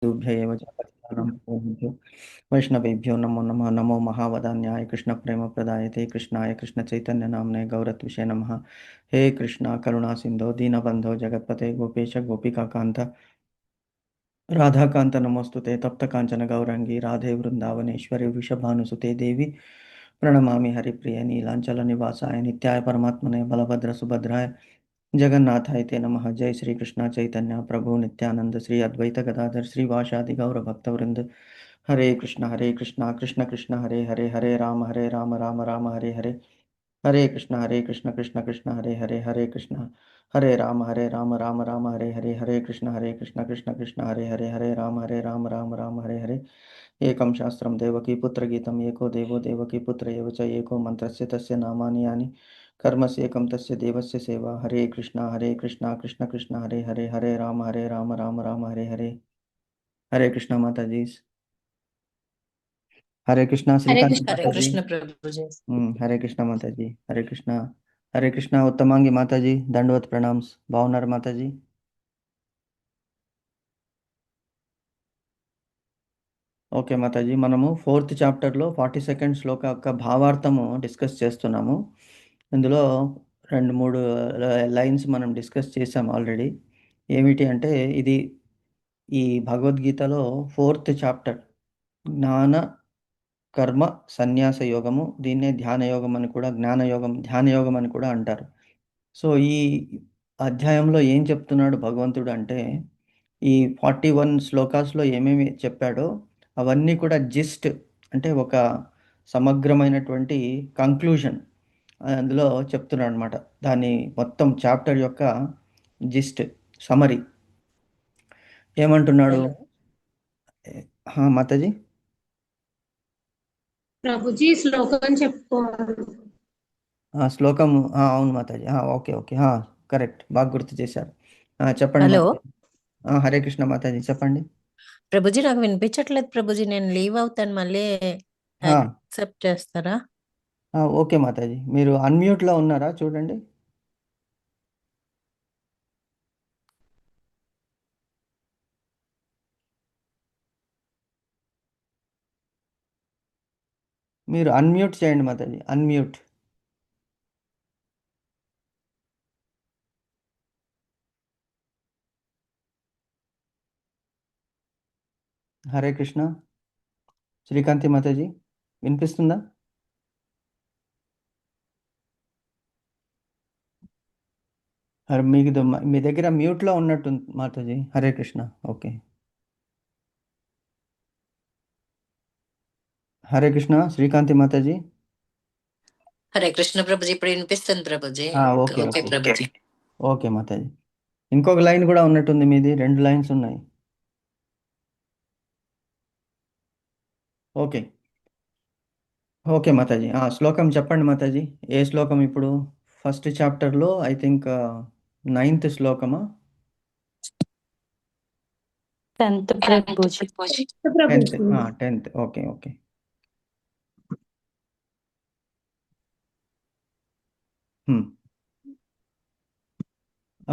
दुभ्यैव च पतितानां पावनेभ्यो वैष्णवेभ्यो नमो नमः। नमो महावदान्याय कृष्णप्रेमप्रदायते कृष्णाय कृष्णचैतन्यनाम्ने गौरत्विषे नमः। हे कृष्णा करुणा सिन्धो दीनबन्धो जगत्पते गोपेश गोपिकान्त राधाकान्त नमोस्तुते तप्तकाञ्चन गौराङ्गी राधे वृन्दावनेश्वरि वृषभानुसुते देवी प्रणमामि हरिप्रिय नीलाञ्चलनिवासाय नित्याय परमात्मने बलभद्रसुभद्राय जगन्नाथाय ते नमः। जय श्री कृष्ण चैतन्य प्रभु नित्यानंद श्री अद्वैत गदाधर श्रीवासादि गौर भक्तवृंद। हरे कृष्ण कृष्ण कृष्ण हरे हरे हरे राम राम राम हरे हरे। हरे कृष्ण कृष्ण कृष्ण हरे कृष्ण हरे राम राम राम हरे कृष्ण कृष्ण कृष्ण हरे राम राम हरे। एकं शास्त्रं देवकी पुत्रगीतम् एको देवो देवकी पुत्र एव च एको मन्त्रस्य तस्य नामानि यानि कर्मस्येकं तस्य देवस्य सेवा। हरे कृष्णा कृष्ण कृष्ण हरे राम राम हरे। हरे कृष्णा माता जी। हरे कृष्णा हरे श्रीकांत कृष्ण हरे माता जी। कृष्ण प्रभु जी। हरे कृष्णा माता जी। हरे कृष्णा उत्तमांगी माता जी। दंडवत प्रणाम भावनर माता जी। ఓకే మాతాజీ, మనము 4th చాప్టర్లో 42nd శ్లోక యొక్క భావార్థము డిస్కస్ చేస్తున్నాము. ఇందులో 2-3 లైన్స్ మనం డిస్కస్ చేసాం ఆల్రెడీ. ఏమిటి అంటే ఇది ఈ భగవద్గీతలో 4th చాప్టర్ జ్ఞాన కర్మ సన్యాస యోగము. దీన్నే ధ్యాన యోగం అని కూడా, ధ్యాన యోగం అని కూడా అంటారు. సో ఈ అధ్యాయంలో ఏం చెప్తున్నాడు భగవంతుడు అంటే, ఈ 41 శ్లోకాస్లో ఏమేమి చెప్పాడో అవన్నీ కూడా జిస్ట్, అంటే ఒక సమగ్రమైనటువంటి కంక్లూజన్ అందులో చెప్తున్నాడు అనమాట. దాని మొత్తం చాప్టర్ యొక్క జిస్ట్ సమరీ ఏమంటున్నాడు? మాతాజీ ప్రభుజీ శ్లోకం చెప్పుకోవాలి. శ్లోకం అవును మాతాజీ. ఓకే ఓకే, కరెక్ట్, బాగా గుర్తు చేశారు. చెప్పండి హలో మాతాజీ. హరే కృష్ణ మాతాజీ, చెప్పండి. ప్రభుజీ, నాకు వినిపించట్లేదు ప్రభుజీ. నేను లీవ్ అవుతాను, మళ్ళీ యాక్సెప్ట్ చేస్తారా? ఓకే మాతాజీ, మీరు అన్మ్యూట్లో ఉన్నారా చూడండి. మీరు అన్మ్యూట్ చేయండి మాతాజీ, అన్మ్యూట్. హరే కృష్ణ శ్రీకాంతి మాతాజీ, వినిపిస్తుందా? మీకు మీ దగ్గర మ్యూట్లో ఉన్నట్టు మాతాజీ. హరే కృష్ణ. ఓకే, హరే కృష్ణ శ్రీకాంతి మాతాజీ. హరే కృష్ణ ప్రభుజీ, ఇప్పుడు వినిపిస్తుంది Prabhuji. Okay okay okay Prabhuji. Okay Mataji. ఇంకొక లైన్ కూడా ఉన్నట్టుంది మీది, 2 లైన్స్ ఉన్నాయి. ఓకే ఓకే మాతాజీ, శ్లోకం చెప్పండి మాతాజీ. ఏ శ్లోకం ఇప్పుడు? ఫస్ట్ చాప్టర్లో I think 9th శ్లోకమా? 10th Prabhuji. 10th. Okay okay.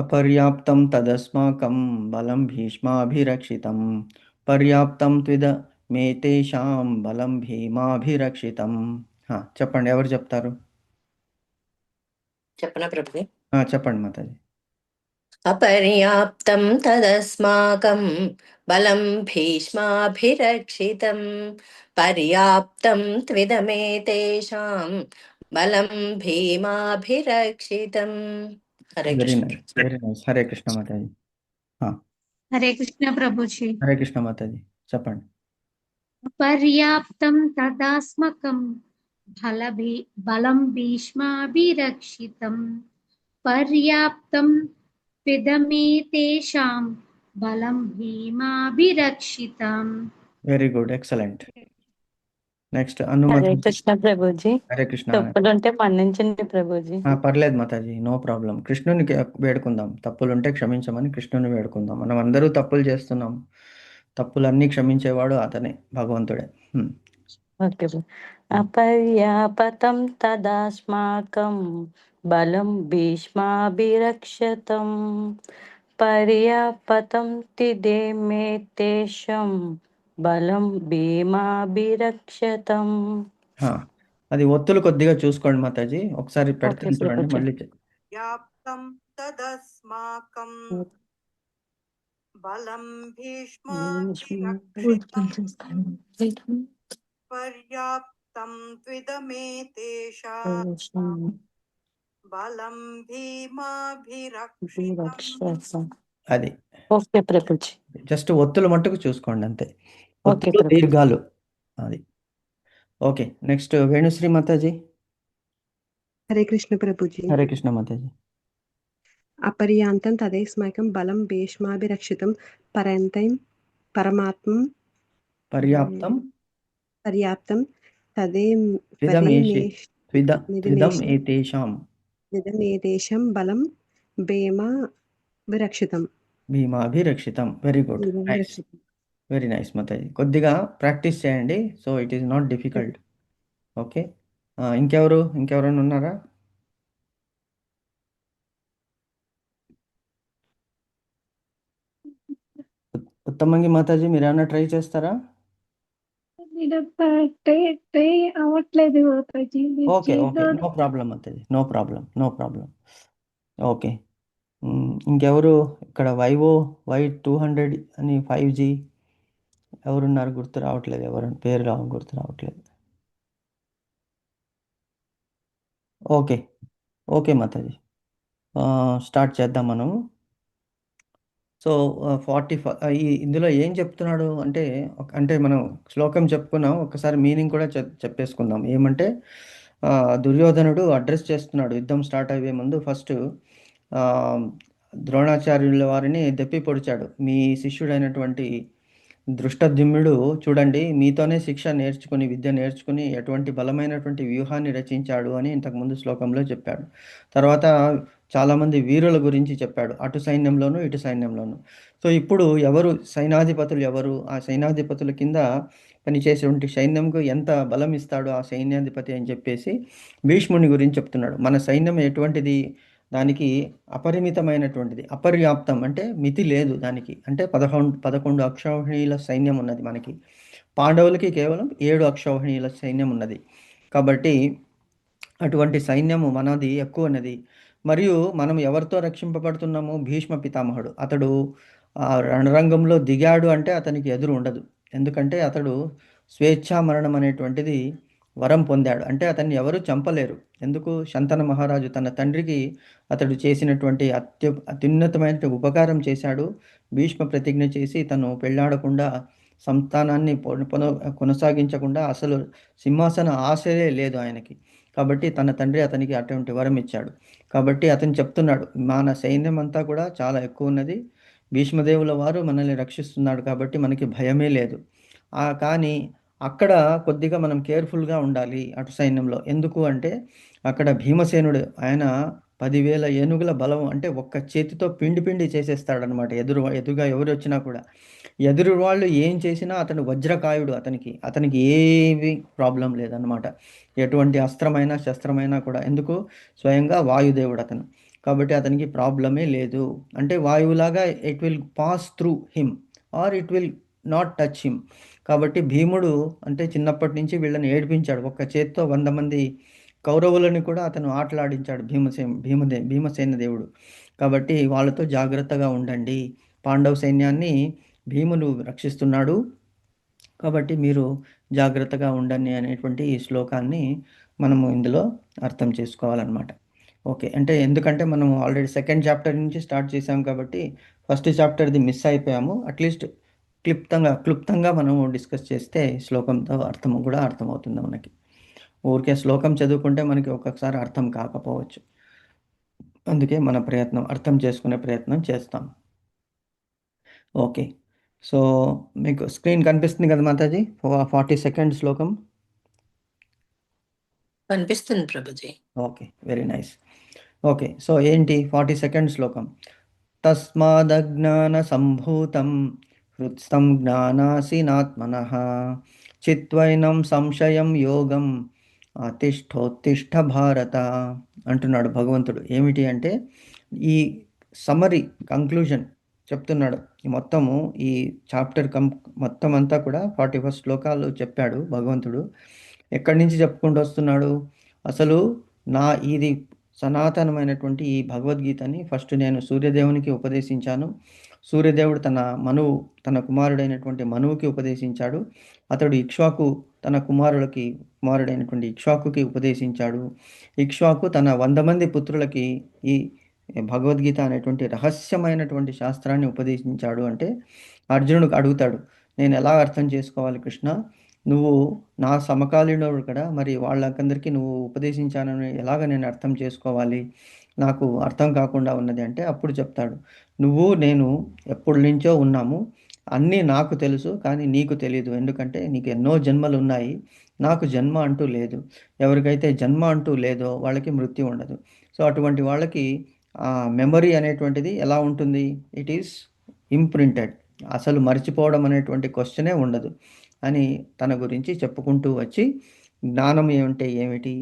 అపర్యాప్తం తదస్మాకం బలం భీష్మాభిరక్షితం పర్యాప్తం త్విదమేతేషాం బలం భీమాభిరక్షితం. చెప్పండి, ఎవరు చెప్తారు? చెప్పనా ప్రభుజీ? చెప్పండి మాతాజీ. అపర్యాప్తం తదస్మాకం బలం భీష్మాభిరక్షితం పర్యాప్తం త్విదమేతేషాం బలం భీమాభిరక్షితం. Hare very Krishna. Nice, very nice. Hare Krishna మాతాజీ. హరే కృష్ణ ప్రభుజీ. హరే కృష్ణ మాతాజీ, చెప్పండి. పర్యాప్తం తదాస్మకం బలం భీష్మాభిరక్షితం పర్యాప్తం పిదమేతేషాం బలం భీమాభిరక్షితం. Very good, excellent. Next Hare అనుమతి. కృష్ణ ప్రభుజీ. హరే కృష్ణ. తప్పులుంటే మన్నించండి ప్రభుజీ. పర్లేదు మాతాజీ, నో ప్రాబ్లం. కృష్ణునికి వేడుకుందాం, తప్పులుంటే క్షమించమని కృష్ణుని వేడుకుందాం. మనం అందరూ తప్పులు చేస్తున్నాం, తప్పులన్నీ క్షమించేవాడు అతనే, భగవంతుడే. ఓకే. అపర్యాపతం తదాస్మాకం బలం భీష్మాభిరక్షతం పర్యాపతం తిదే మే తేషం బలం భీమాభిరక్షతం. హా, అది ఒత్తులు కొద్దిగా చూసుకోండి మాతాజీ. ఒకసారి ఓకే పెడతాను చూడండి, ప్రభుజీ. మళ్ళీ వ్యాప్తం తదస్మాకం బలం భీష్మాభిరక్షితం పర్యాప్తం త్విదమేతేషాం బలం భీమాభిరక్షితం. అది ఓకే ప్రభుజీ. జస్ట్ ఒత్తులు మట్టుకు చూసుకోండి అంతే, ఓకే ఒత్తులు ప్రభుజీ. దీర్ఘాలు. అది ఓకే. నెక్స్ట్ వేణుశ్రీ మాతాజీ. హరే కృష్ణ ప్రభుజీ. హరే కృష్ణ మాతాజీ. అపర్యాంతం తదేస్మాకం బలం భీష్మాభిరక్షితం పరంతం పరమాత్మం పర్యాప్తం పర్యాప్తం త్విదమేతేషాం నిదమేతేషాం బలం భీమాభిరక్షితం. భీమాభిరక్షితం. వెరీ గుడ్, నైస్, భీమాభిరక్షితం. వెరీ నైస్ మాతాజీ. కొద్దిగా ప్రాక్టీస్ చేయండి, so it is not difficult. Okay, ఇంకెవరైనా ఉన్నారా? ఉత్తమంగి మాతాజీ, మీరు ఏమైనా ట్రై చేస్తారా? ట్రై అవ్వట్లేదు మాతాజీ. మీరు ఓకే ఓకే, చేయడం నో ప్రాబ్లం మాతాజీ, నో ప్రాబ్లం. ఓకే, ఇంకెవరు ఇక్కడ Y200 అని 5G ఎవరున్నారు? గుర్తు రావట్లేదు, పేరు గుర్తు రావట్లేదు. ఓకే మాతాజీ, స్టార్ట్ చేద్దాం మనం. సో 45 ఇందులో ఏం చెప్తున్నాడు అంటే మనం శ్లోకం చెప్పుకున్నాం, ఒకసారి మీనింగ్ కూడా చెప్పేసుకుందాం. ఏమంటే దుర్యోధనుడు అడ్రస్ చేస్తున్నాడు యుద్ధం స్టార్ట్ అయ్యే ముందు. ఫస్ట్ ద్రోణాచార్యుల వారిని దెప్పి పొడిచాడు. మీ శిష్యుడైనటువంటి దృష్టద్యుమ్నుడు చూడండి, మీతోనే విద్య నేర్చుకుని ఎటువంటి బలమైనటువంటి వ్యూహాన్ని రచించాడు అని ఇంతకుముందు శ్లోకంలో చెప్పాడు. తర్వాత చాలామంది వీరుల గురించి చెప్పాడు, అటు సైన్యంలోను ఇటు సైన్యంలోను. సో ఇప్పుడు సైనాధిపతులు ఎవరు, ఆ సైనాధిపతుల కింద పనిచేసేటువంటి సైన్యంకు ఎంత బలం ఇస్తాడు ఆ సైన్యాధిపతి అని చెప్పేసి భీష్ముని గురించి చెప్తున్నాడు. మన సైన్యం ఎటువంటిది, దానికి అపరిమితమైనటువంటిది. అపర్యాప్తం అంటే మితి లేదు దానికి. అంటే 11 అక్షౌహిణీల సైన్యం ఉన్నది మనకి. పాండవులకి కేవలం 7 అక్షౌహిణీల సైన్యం ఉన్నది. కాబట్టి అటువంటి సైన్యము మనది ఎక్కువ ఉన్నది. మరియు మనం ఎవరితో రక్షింపబడుతున్నాము? భీష్మ పితామహుడు. అతడు రణరంగంలో దిగాడు అంటే అతనికి ఎదురు ఉండదు. ఎందుకంటే అతడు స్వేచ్ఛా మరణం అనేటువంటిది వరం పొందాడు. అంటే అతన్ని ఎవరు చంపలేరు. ఎందుకు? శంతన మహారాజు తన తండ్రికి అతడు చేసినటువంటి అత్యున్నతమైన ఉపకారం చేశాడు. భీష్మ ప్రతిజ్ఞ చేసి తను పెళ్ళాడకుండా, సంతానాన్ని కొనసాగించకుండా, అసలు సింహాసన ఆశలే లేదు ఆయనకి. కాబట్టి తన తండ్రి అతనికి అటువంటి వరం ఇచ్చాడు. కాబట్టి అతను చెప్తున్నాడు, మన సైన్యం అంతా కూడా చాలా ఎక్కువ ఉన్నది, భీష్మదేవుల వారు మనల్ని రక్షిస్తున్నాడు, కాబట్టి మనకి భయమే లేదు. కానీ అక్కడ కొద్దిగా మనం కేర్ఫుల్గా ఉండాలి అటు సైన్యంలో. ఎందుకు అంటే అక్కడ భీమసేనుడు ఆయన 10,000 ఏనుగుల బలం, అంటే ఒక్క చేతితో పిండి చేసేస్తాడనమాట. ఎదురుగా ఎవరు వచ్చినా కూడా, ఎదురు వాళ్ళు ఏం చేసినా అతను వజ్రకాయుడు. అతనికి ఏవి ప్రాబ్లం లేదనమాట. ఎటువంటి అస్త్రమైనా శస్త్రమైనా కూడా. ఎందుకు? స్వయంగా వాయుదేవుడు అతను, కాబట్టి అతనికి ప్రాబ్లమే లేదు. అంటే వాయువులాగా it will pass through him or it will not touch him. కాబట్టి భీముడు అంటే చిన్నప్పటి నుంచి వీళ్ళని ఏడిపించాడు. ఒక్క చేత్తో 100 మంది కౌరవులని కూడా అతను ఆటలాడించాడు భీమసేన దేవుడు. కాబట్టి వాళ్ళతో జాగ్రత్తగా ఉండండి, పాండవ సైన్యాన్ని భీముడు రక్షిస్తున్నాడు, కాబట్టి మీరు జాగ్రత్తగా ఉండండి అనేటువంటి ఈ శ్లోకాన్ని మనము ఇందులో అర్థం చేసుకోవాలన్నమాట. ఓకే, అంటే ఎందుకంటే మనం ఆల్రెడీ సెకండ్ చాప్టర్ నుంచి స్టార్ట్ చేసాం కాబట్టి ఫస్ట్ చాప్టర్ది మిస్ అయిపోయాము. అట్లీస్ట్ క్లుప్తంగా మనము డిస్కస్ చేస్తే శ్లోకంతో అర్థం కూడా అర్థమవుతుంది మనకి. ఊరికే శ్లోకం చదువుకుంటే మనకి ఒక్కొక్కసారి అర్థం కాకపోవచ్చు. అందుకే మన అర్థం చేసుకునే ప్రయత్నం చేస్తాం. ఓకే, సో మీకు స్క్రీన్ కనిపిస్తుంది కదా మాతాజీ? 42nd శ్లోకం కనిపిస్తుంది Prabhuji. Okay, very nice. Okay, so ఏంటి 42nd శ్లోకం? తస్మాదజ్ఞాన సంభూతం హృత్సం జ్ఞానాసీనాత్మనః చిత్వైనం సంశయం యోగం తిష్ఠోత్తిష్ఠ భారత అంటున్నాడు భగవంతుడు. ఏమిటి అంటే ఈ సమరీ కంక్లూజన్ చెప్తున్నాడు. ఈ మొత్తము ఈ చాప్టర్ మొత్తం అంతా కూడా 41 శ్లోకాలు చెప్పాడు భగవంతుడు. ఎక్కడి నుంచి చెప్పుకుంటూ వస్తున్నాడు? అసలు ఇది సనాతనమైనటువంటి ఈ భగవద్గీతని ఫస్ట్ నేను సూర్యదేవునికి ఉపదేశించాను. సూర్యదేవుడు తన కుమారుడైనటువంటి మనువుకి ఉపదేశించాడు. అతడు ఇక్ష్వాకు తన కుమారుడైనటువంటి ఇక్ష్వాకుకి ఉపదేశించాడు. ఇక్ష్వాకు తన 100 మంది పుత్రులకి ఈ భగవద్గీత అనేటువంటి రహస్యమైనటువంటి శాస్త్రాన్ని ఉపదేశించాడు. అంటే అర్జునుడు అడుగుతాడు, నేను ఎలా అర్థం చేసుకోవాలి కృష్ణ? నువ్వు నా సమకాలీనుడు కదా, మరి వాళ్ళకందరికీ నువ్వు ఉపదేశించానని ఎలాగ నేను అర్థం చేసుకోవాలి? నాకు అర్థం కాకుండా ఉన్నది అంటే అప్పుడు చెప్తాడు, నేను ఎప్పటి నుంచో ఉన్నాము, అన్నీ నాకు తెలుసు, కానీ నీకు తెలియదు. ఎందుకంటే నీకు ఎన్నో జన్మలు ఉన్నాయి, నాకు జన్మ అంటూ లేదు. ఎవరికైతే జన్మ అంటూ లేదో వాళ్ళకి మృత్యు ఉండదు. సో అటువంటి వాళ్ళకి మెమరీ అనేటువంటిది ఎలా ఉంటుంది? It is imprinted. అసలు మర్చిపోవడం అనేటువంటి క్వశ్చనే ఉండదు అని తన గురించి చెప్పుకుంటూ వచ్చి, జ్ఞానం ఏమంటే ఏమిటి,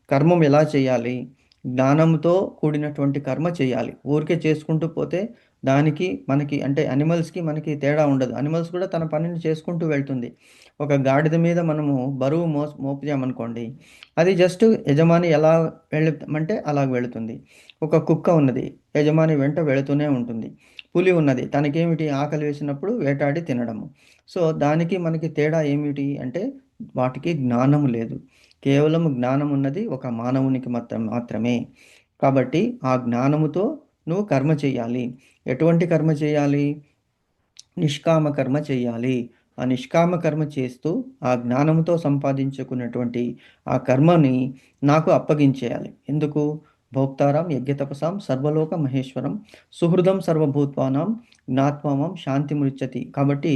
కర్మం ఎలా చేయాలి, జ్ఞానంతో కూడినటువంటి కర్మ చేయాలి. ఊరికే చేసుకుంటూ పోతే దానికి మనకి అంటే అనిమల్స్కి మనకి తేడా ఉండదు. అనిమల్స్ కూడా తన పనిని చేసుకుంటూ వెళ్తుంది. ఒక గాడిద మీద మనము బరువు మోపుతామనుకోండి, అది జస్ట్ యజమాని ఎలా వెళుతామంటే అలాగ వెళుతుంది. ఒక కుక్క ఉన్నది, యజమాని వెంట వెళుతూనే ఉంటుంది. పులి ఉన్నది, తనకేమిటి, ఆకలి వేసినప్పుడు వేటాడి తినడము. సో దానికి మనకి తేడా ఏమిటి అంటే వాటికి జ్ఞానం లేదు. కేవలం జ్ఞానం ఉన్నది ఒక మానవునికి మాత్రమే. కాబట్టి ఆ జ్ఞానముతో నువ్వు కర్మ చేయాలి. ఎటువంటి కర్మ చేయాలి? నిష్కామ కర్మ చేయాలి. ఆ నిష్కామ కర్మ చేస్తూ ఆ జ్ఞానంతో సంపాదించుకున్నటువంటి ఆ కర్మని నాకు అప్పగించేయాలి. ఎందుకు? భోక్తారాం యజ్ఞతపసాం సర్వలోక మహేశ్వరం సుహృదం సర్వభూత్వానాం జ్ఞాత్మామం శాంతి మృచ్చతి. కాబట్టి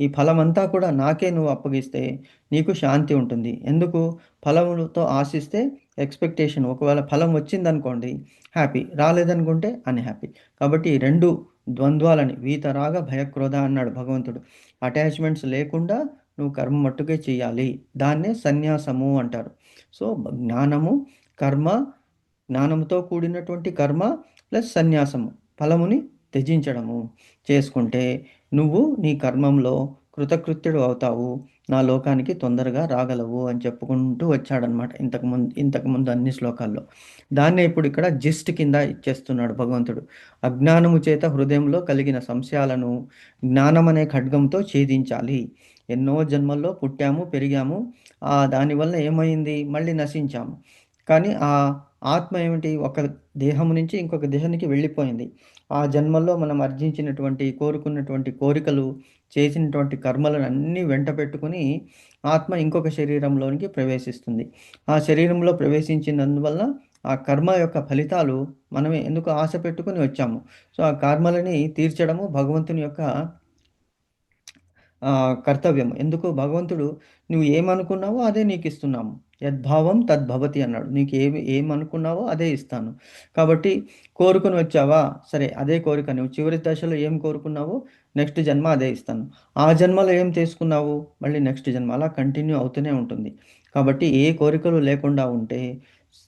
ఈ ఫలమంతా కూడా నాకే నువ్వు అప్పగిస్తే నీకు శాంతి ఉంటుంది. ఎందుకు? ఫలములతో ఆశిస్తే ఎక్స్పెక్టేషన్, ఒకవేళ ఫలం వచ్చిందనుకోండి హ్యాపీ, రాలేదనుకుంటే అన్హ్యాపీ. కాబట్టి 2 ద్వంద్వాలని వీతరాగ భయక్రోధ అన్నాడు భగవంతుడు. అటాచ్మెంట్స్ లేకుండా నువ్వు కర్మ మట్టుకే చేయాలి. దాన్నే సన్యాసము అంటారు. సో జ్ఞానము, కర్మ, జ్ఞానంతో కూడినటువంటి కర్మ ప్లస్ సన్యాసము, ఫలముని త్యజించడము చేసుకుంటే నువ్వు నీ కర్మంలో కృతకృత్యుడు అవుతావు, నా లోకానికి తొందరగా రాగలవు అని చెప్పుకుంటూ వచ్చాడనమాట ఇంతకుముందు అన్ని శ్లోకాల్లో. దాన్నే ఇప్పుడు ఇక్కడ జిస్ట్ కింద ఇచ్చేస్తున్నాడు భగవంతుడు. అజ్ఞానము చేత హృదయంలో కలిగిన సంశయాలను జ్ఞానం అనే ఖడ్గంతో ఛేదించాలి. ఎన్నో జన్మల్లో పుట్టాము, పెరిగాము, దానివల్ల ఏమైంది? మళ్ళీ నశించాము. కానీ ఆ ఆత్మ ఏమిటి? ఒక దేహం నుంచి ఇంకొక దేహానికి వెళ్ళిపోయింది. ఆ జన్మల్లో మనం అర్జించినటువంటి కోరుకున్నటువంటి కోరికలు, చేసినటువంటి కర్మలను అన్నీ వెంట పెట్టుకుని ఆత్మ ఇంకొక శరీరంలోనికి ప్రవేశిస్తుంది. ఆ శరీరంలో ప్రవేశించినందువల్ల ఆ కర్మ యొక్క ఫలితాలు మనమే ఎందుకు ఆశ పెట్టుకుని వచ్చాము. సో ఆ కర్మలని తీర్చడము భగవంతుని యొక్క కర్తవ్యం. ఎందుకు? భగవంతుడు నువ్వు ఏమనుకున్నావో అదే నీకు ఇస్తున్నాము, యద్భావం తద్భవతి అన్నాడు. నీకు ఏమనుకున్నావో అదే ఇస్తాను. కాబట్టి కోరుకుని వచ్చావా, సరే అదే కోరిక, నువ్వు చివరి దశలో ఏం కోరుకున్నావో నెక్స్ట్ జన్మ అదే ఇస్తాను. ఆ జన్మలో ఏం తీసుకున్నావు, మళ్ళీ నెక్స్ట్ జన్మ, అలా కంటిన్యూ అవుతూనే ఉంటుంది. కాబట్టి ఏ కోరికలు లేకుండా ఉంటే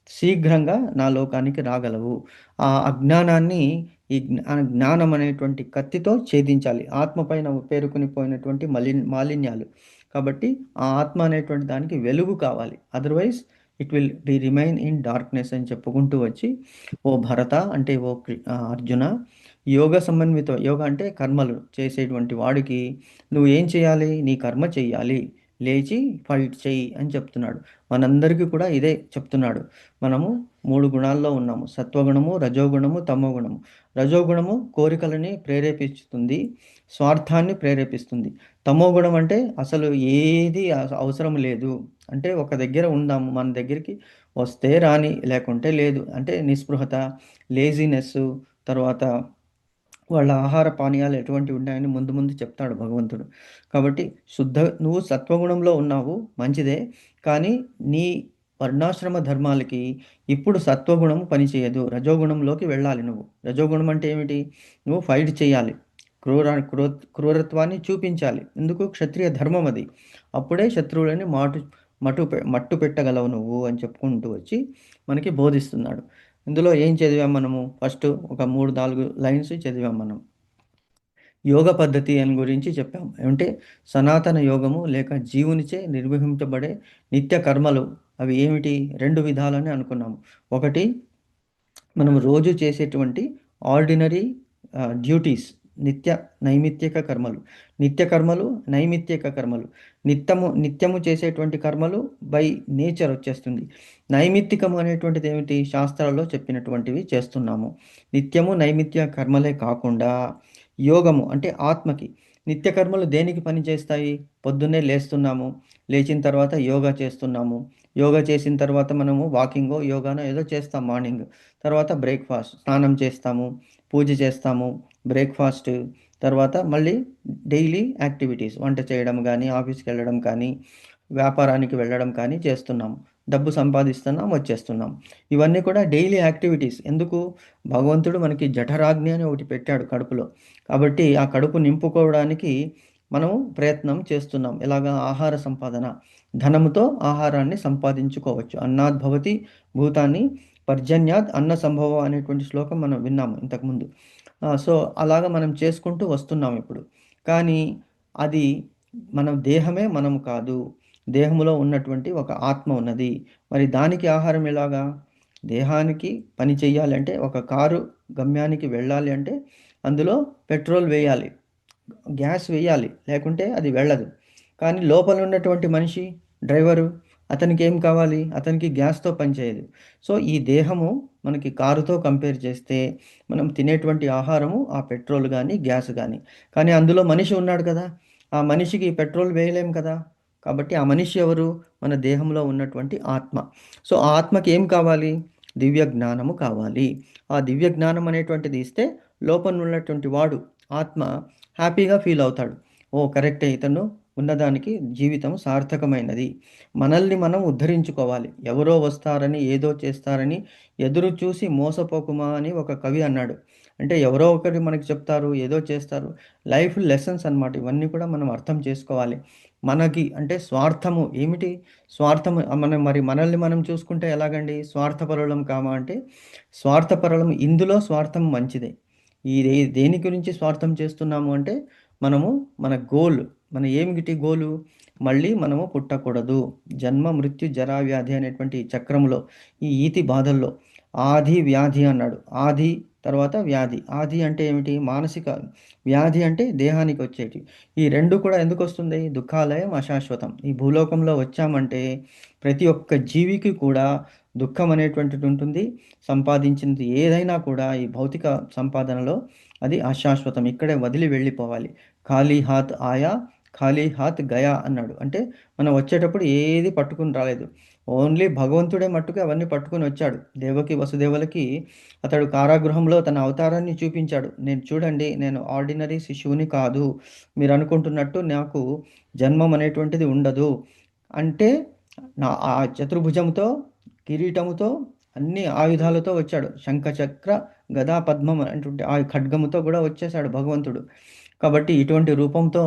శీఘ్రంగా నా లోకానికి రాగలవు. ఆ అజ్ఞానాన్ని ఈ జ్ఞానం అనేటువంటి కత్తితో ఛేదించాలి. ఆత్మ పైన పేరుకుని పోయినటువంటి మాలిన్యాలు. కాబట్టి ఆ ఆత్మ అనేటువంటి దానికి వెలుగు కావాలి. Otherwise it will remain in darkness అని చెప్పుకుంటూ వచ్చి, ఓ భరత అంటే ఓ అర్జున, యోగ అంటే కర్మలు చేసేటువంటి వాడికి నువ్వు ఏం చేయాలి? నీ కర్మ చేయాలి, లేచి ఫైట్ చెయ్యి అని చెప్తున్నాడు. మనందరికీ కూడా ఇదే చెప్తున్నాడు. మనము 3 గుణాల్లో ఉన్నాము, సత్వగుణము, రజోగుణము, తమోగుణము. రజోగుణము కోరికలని ప్రేరేపిస్తుంది, స్వార్థాన్ని ప్రేరేపిస్తుంది. తమోగుణం అంటే అసలు ఏది అవసరం లేదు, అంటే ఒక దగ్గర ఉందాము, మన దగ్గరికి వస్తే రాని, లేకుంటే లేదు, అంటే నిస్పృహత, లేజినెస్, తర్వాత వాళ్ళ ఆహార పానీయాలు ఎటువంటి ఉన్నాయని ముందు ముందు చెప్తాడు భగవంతుడు. కాబట్టి నువ్వు సత్వగుణంలో ఉన్నావు, మంచిదే, కానీ నీ వర్ణాశ్రమ ధర్మాలకి ఇప్పుడు సత్వగుణము పనిచేయదు, రజోగుణంలోకి వెళ్ళాలి నువ్వు. రజోగుణం అంటే ఏమిటి? నువ్వు ఫైట్ చేయాలి, క్రూరత్వాన్ని చూపించాలి. ఎందుకు? క్షత్రియ ధర్మం అది. అప్పుడే శత్రువులని మట్టు పెట్టగలవు నువ్వు అని చెప్పుకుంటూ వచ్చి మనకి బోధిస్తున్నాడు. ఇందులో ఏం చదివాం మనము? ఫస్ట్ ఒక 3-4 లైన్స్ చదివాం మనం. యోగ పద్ధతి అని గురించి చెప్పాం. అంటే సనాతన యోగము లేక జీవునిచే నిర్వహించబడే నిత్య కర్మలు అవి ఏమిటి? 2 విధాలని అనుకున్నాము. ఒకటి మనం రోజు చేసేటువంటి ఆర్డినరీ డ్యూటీస్, నైమిత్తిక కర్మలు. నిత్య కర్మలు, నైమిత్తిక కర్మలు. నిత్యము చేసేటువంటి కర్మలు బై నేచర్ వచ్చేస్తుంది. నైమిత్తికము అనేటువంటిది ఏమిటి? శాస్త్రాల్లో చెప్పినటువంటివి చేస్తున్నాము. నిత్యము నైమిత్తిక కర్మలే కాకుండా యోగము అంటే ఆత్మకి. నిత్య కర్మలు దేనికి పని చేస్తాయి? పొద్దున్నే లేస్తున్నాము, లేచిన తర్వాత యోగా చేస్తున్నాము. యోగా చేసిన తర్వాత మనము వాకింగో యోగానో ఏదో చేస్తాం మార్నింగ్. తర్వాత బ్రేక్ఫాస్ట్, స్నానం చేస్తాము, పూజ చేస్తాము, బ్రేక్ఫాస్ట్, తర్వాత మళ్ళీ డైలీ యాక్టివిటీస్, వంట చేయడం కానీ, ఆఫీస్కి వెళ్ళడం కానీ, వ్యాపారానికి వెళ్ళడం కానీ చేస్తున్నాము. డబ్బు సంపాదిస్తున్నాం, వచ్చేస్తున్నాం. ఇవన్నీ కూడా డైలీ యాక్టివిటీస్. ఎందుకు? భగవంతుడు మనకి జఠరాగ్ని అని ఒకటి పెట్టాడు కడుపులో. కాబట్టి ఆ కడుపు నింపుకోవడానికి మనము ప్రయత్నం చేస్తున్నాం. ఎలాగా? ఆహార సంపాదన. ధనముతో ఆహారాన్ని సంపాదించుకోవచ్చు. అన్నాద్ భవతి భూతాన్ని పర్జన్యాద్ అన్న సంభవ అనేటువంటి శ్లోకం మనం విన్నాము ఇంతకుముందు. సో అలాగా మనం చేసుకుంటూ వస్తున్నాం ఇప్పుడు. కానీ అది మన దేహమే మనము కాదు. దేహంలో ఉన్నటువంటి ఒక ఆత్మ ఉన్నది. మరి దానికి ఆహారం ఎలాగా? దేహానికి పని చెయ్యాలంటే, ఒక కారు గమ్యానికి వెళ్ళాలి అంటే అందులో పెట్రోల్ వేయాలి, గ్యాస్ వేయాలి, లేకుంటే అది వెళ్ళదు. కానీ లోపల ఉన్నటువంటి మనిషి, డ్రైవరు, అతనికి ఏం కావాలి? అతనికి గ్యాస్తో పనిచేయదు. సో ఈ దేహము మనకి కారుతో కంపేర్ చేస్తే మనం తినేటువంటి ఆహారము ఆ పెట్రోల్ కానీ గ్యాస్ కానీ. కానీ అందులో మనిషి ఉన్నాడు కదా, ఆ మనిషికి పెట్రోల్ వేయలేం కదా. కాబట్టి ఆ మనిషి ఎవరు? మన దేహంలో ఉన్నటువంటి ఆత్మ. సో ఆ ఆత్మకి ఏం కావాలి? దివ్య జ్ఞానము కావాలి. ఆ దివ్య జ్ఞానం అనేటువంటిది ఇస్తే లోపల ఉన్నటువంటి వాడు ఆత్మ హ్యాపీగా ఫీల్ అవుతాడు. ఓ కరెక్టే, ఇతను ఉన్నదానికి జీవితం సార్థకమైనది. మనల్ని మనం ఉద్ధరించుకోవాలి. ఎవరో వస్తారని, ఏదో చేస్తారని ఎదురు చూసి మోసపోకుమా అని ఒక కవి అన్నాడు. అంటే ఎవరో ఒకరు మనకి చెప్తారు, ఏదో చేస్తారు. లైఫ్ లెసన్స్ అన్నమాట. ఇవన్నీ కూడా మనం అర్థం చేసుకోవాలి. మనకి అంటే స్వార్థము ఏమిటి? స్వార్థము మనల్ని మనం చూసుకుంటే ఎలాగండి? స్వార్థపరులం కామా అంటే స్వార్థపరులం. ఇందులో స్వార్థం మంచిదే. దేని గురించి స్వార్థం చేస్తున్నాము అంటే మనము మన గోల్, మన ఏమిటి గోలు? మళ్ళీ మనము పుట్టకూడదు. జన్మ మృత్యు జరా వ్యాధి అనేటువంటి చక్రంలో, ఈ ఈతి బాధల్లో ఆది వ్యాధి అన్నాడు. ఆది తర్వాత వ్యాధి. ఆది అంటే ఏమిటి? మానసిక. వ్యాధి అంటే దేహానికి వచ్చేటి. ఈ రెండు కూడా ఎందుకు వస్తుంది? దుఃఖాలయం అశాశ్వతం. ఈ భూలోకంలో వచ్చామంటే ప్రతి ఒక్క జీవికి కూడా దుఃఖం అనేటువంటిది ఉంటుంది. సంపాదించింది ఏదైనా కూడా ఈ భౌతిక సంపాదనలో అది అశాశ్వతం. ఇక్కడే వదిలి వెళ్ళిపోవాలి. ఖాళీ హాత్ ఆయా, ఖాళీ హాత్ గయా అన్నాడు. అంటే మనం వచ్చేటప్పుడు ఏది పట్టుకుని రాలేదు. ఓన్లీ భగవంతుడే మట్టుకు అవన్నీ పట్టుకుని వచ్చాడు. దేవకి వసుదేవులకి అతడు కారాగృహంలో తన అవతారాన్ని చూపించాడు. చూడండి, నేను ఆర్డినరీ శిశువుని కాదు, మీరు అనుకుంటున్నట్టు నాకు జన్మం అనేటువంటిది ఉండదు అంటే ఆ చతుర్భుజంతో, కిరీటముతో, అన్ని ఆయుధాలతో వచ్చాడు. శంఖచక్ర గదా పద్మం అనేటువంటి ఆ ఖడ్గముతో కూడా వచ్చేసాడు భగవంతుడు. కాబట్టి ఇటువంటి రూపంతో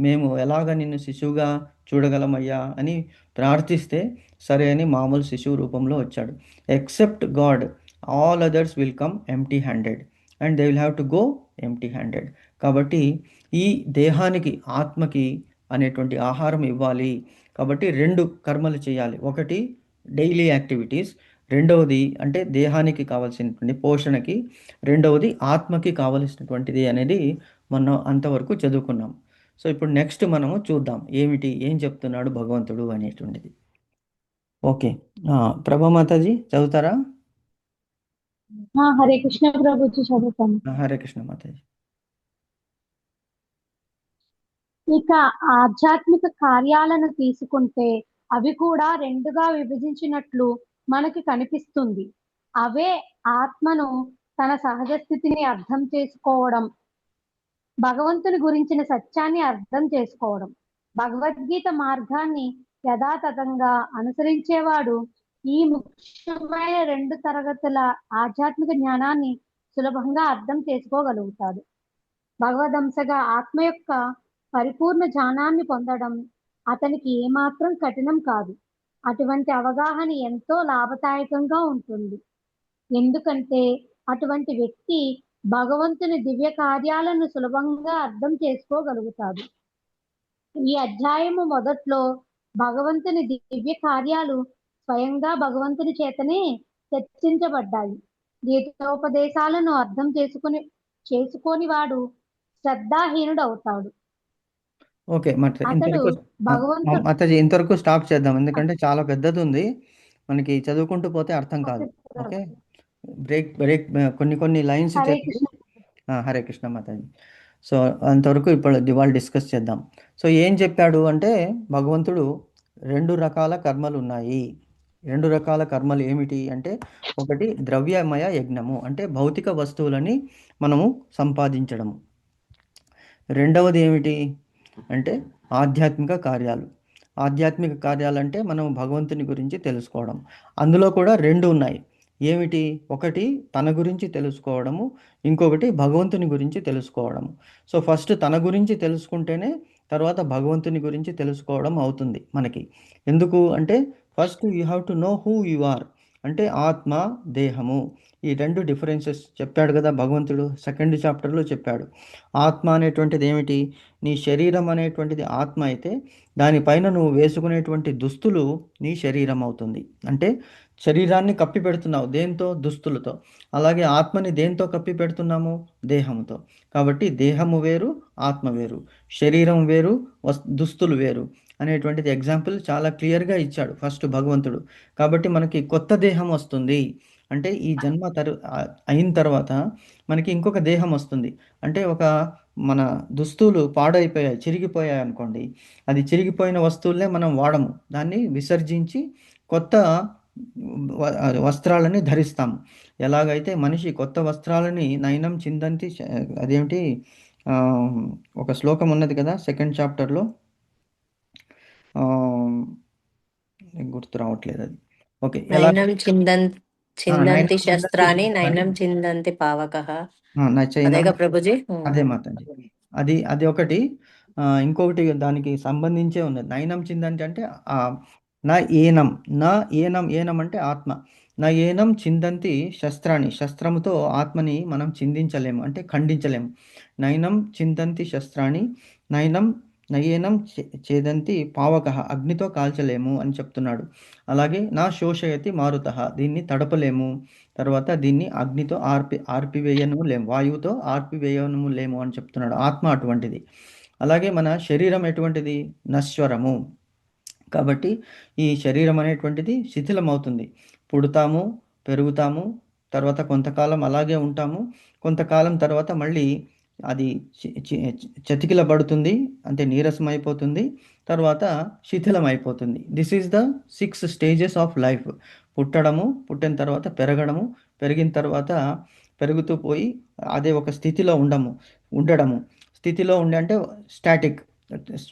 మేము ఎలాగ నిన్ను శిశువుగా చూడగలమయ్యా అని ప్రార్థిస్తే సరే అని మామూలు శిశువు రూపంలో వచ్చాడు. Except God, all others will come empty handed and they will have to go empty handed. కాబట్టి ఈ దేహానికి, ఆత్మకి అనేటువంటి ఆహారం ఇవ్వాలి. కాబట్టి 2 కర్మలు చేయాలి. ఒకటి డైలీ యాక్టివిటీస్, రెండవది అంటే దేహానికి కావాల్సినటువంటి పోషణకి, రెండవది ఆత్మకి కావలసినటువంటిది అనేది మనం అంతవరకు చదువుకున్నాం. సో ఇప్పుడు నెక్స్ట్ మనము చూద్దాం ఏం చెప్తున్నాడు భగవంతుడు అనేటువంటిది. ఓకే, ప్రభామాతాజీ చదువుతారా? హరే కృష్ణ ప్రభుజీ చదువుతాను. హరే కృష్ణ మాతాజీ. ఇక ఆధ్యాత్మిక కార్యాలను తీసుకుంటే అవి కూడా 2గా విభజించినట్లు మనకి కనిపిస్తుంది. అవే ఆత్మను తన సహజ స్థితిని అర్థం చేసుకోవడం, భగవంతుని గురించిన సత్యాన్ని అర్థం చేసుకోవడం. భగవద్గీత మార్గాన్ని యథాతథంగా అనుసరించేవాడు ఈ ముఖ్యమైన 2 తరగతుల ఆధ్యాత్మిక జ్ఞానాన్ని సులభంగా అర్థం చేసుకోగలుగుతాడు. భగవదంశగా ఆత్మ యొక్క పరిపూర్ణ జ్ఞానాన్ని పొందడం అతనికి ఏమాత్రం కఠినం కాదు. అటువంటి అవగాహన ఎంతో లాభదాయకంగా ఉంటుంది. ఎందుకంటే అటువంటి వ్యక్తి భగవంతుని దివ్య కార్యాలను సులభంగా అర్థం చేసుకోగలుగుతాడు. ఈ అధ్యాయము మొదట్లో భగవంతుని దివ్య కార్యాలు స్వయంగా భగవంతుని చేతనే చర్చించబడ్డాయి. గీతోపదేశాలను అర్థం చేసుకోని వాడు శ్రద్ధాహీనుడు అవుతాడు. ఓకే అతడు ఇంతవరకు భగవంతుడు మాతాజీ ఇంతవరకు స్టాప్ చేద్దాం, ఎందుకంటే చాలా పెద్దది ఉంది, మనకి చదువుకుంటూ పోతే అర్థం కాదు. ఓకే, బ్రేక్ కొన్ని లైన్స్ హరే చెప్పి కృష్ణ. హరే కృష్ణ మాతాజీ. సో అంతవరకు ఇప్పుడు ఇవాళ డిస్కస్ చేద్దాం. సో ఏం చెప్పాడు అంటే భగవంతుడు 2 రకాల కర్మలు ఉన్నాయి. 2 రకాల కర్మలు ఏమిటి అంటే, ఒకటి ద్రవ్యమయ యజ్ఞము, అంటే భౌతిక వస్తువులని మనము సంపాదించడము. రెండవది ఏమిటి అంటే ఆధ్యాత్మిక కార్యాలు. ఆధ్యాత్మిక కార్యాలంటే మనం భగవంతుని గురించి తెలుసుకోవడం. అందులో కూడా 2 ఉన్నాయి. ఏమిటి? ఒకటి తన గురించి తెలుసుకోవడము, ఇంకొకటి భగవంతుని గురించి తెలుసుకోవడము. సో ఫస్ట్ తన గురించి తెలుసుకుంటేనే తర్వాత భగవంతుని గురించి తెలుసుకోవడం అవుతుంది మనకి. ఎందుకు అంటే first you have to know who you are, అంటే ఆత్మ, దేహము, ఈ 2 డిఫరెన్సెస్ చెప్పాడు కదా భగవంతుడు. 2nd చాప్టర్లో చెప్పాడు. ఆత్మ అనేటువంటిది ఏమిటి? నీ శరీరం అనేటువంటిది ఆత్మ అయితే దానిపైన నువ్వు వేసుకునేటువంటి దుస్తులు నీ శరీరం అవుతుంది. అంటే శరీరాన్ని కప్పి పెడుతున్నావు దేంతో? దుస్తులతో. అలాగే ఆత్మని దేంతో కప్పి పెడుతున్నాము? దేహంతో. కాబట్టి దేహము వేరు, ఆత్మ వేరు, శరీరం వేరు, దుస్తులు వేరు అనేటువంటిది ఎగ్జాంపుల్ చాలా క్లియర్గా ఇచ్చాడు ఫస్ట్ భగవంతుడు. కాబట్టి మనకి కొత్త దేహం వస్తుంది. అంటే ఈ జన్మ అయిన తర్వాత మనకి ఇంకొక దేహం వస్తుంది. అంటే మన దుస్తులు పాడైపోయాయి, చిరిగిపోయాయి అనుకోండి, అది చిరిగిపోయిన వస్తువులనే మనం వాడము, దాన్ని విసర్జించి కొత్త వస్త్రాలని ధరిస్తాము. ఎలాగైతే మనిషి కొత్త వస్త్రాలని నయనం చిందంతి, అదేమిటి ఒక శ్లోకం ఉన్నది కదా 2nd చాప్టర్లో, గుర్తు రావట్లేదు అది. ఓకే, నైనం చిందంతి శస్త్రాన్ని నైనం చిందంతి పావకః. అదేగా ప్రభుజీ. అదే మాతండి, అది ఒకటి. ఇంకొకటి దానికి సంబంధించే ఉన్నది. నయనం చిందంతి అంటే నా ఏనం అంటే ఆత్మ. నా ఏనం చిందంతి శస్త్రాన్ని, శస్త్రముతో ఆత్మని మనం చిందించలేము, అంటే ఖండించలేము. నయనం చిందంతి శస్త్రాన్ని నయేనం చేదంతి పావకః, అగ్నితో కాల్చలేము అని చెప్తున్నాడు. అలాగే నా శోషయతి మారుతః, దీన్ని తడపలేము. తర్వాత దీన్ని అగ్నితో ఆర్పివేయను లేము, వాయువుతో ఆర్పివేయను లేము అని చెప్తున్నాడు. ఆత్మ అటువంటిది. అలాగే మన శరీరం ఎటువంటిది? నశ్వరము. కాబట్టి ఈ శరీరం అనేటువంటిది శిథిలం అవుతుంది. పుడతాము, పెరుగుతాము, తర్వాత కొంతకాలం అలాగే ఉంటాము, కొంతకాలం తర్వాత మళ్ళీ అది చతికిలబడుతుంది, అంటే నీరసం అయిపోతుంది, తర్వాత శిథిలం అయిపోతుంది. This is the 6 stages of life. పుట్టడము, పుట్టిన తర్వాత పెరగడము, పెరిగిన తర్వాత పెరుగుతూ పోయి అదే ఒక స్థితిలో ఉండడము. స్థితిలో అంటే స్టాటిక్.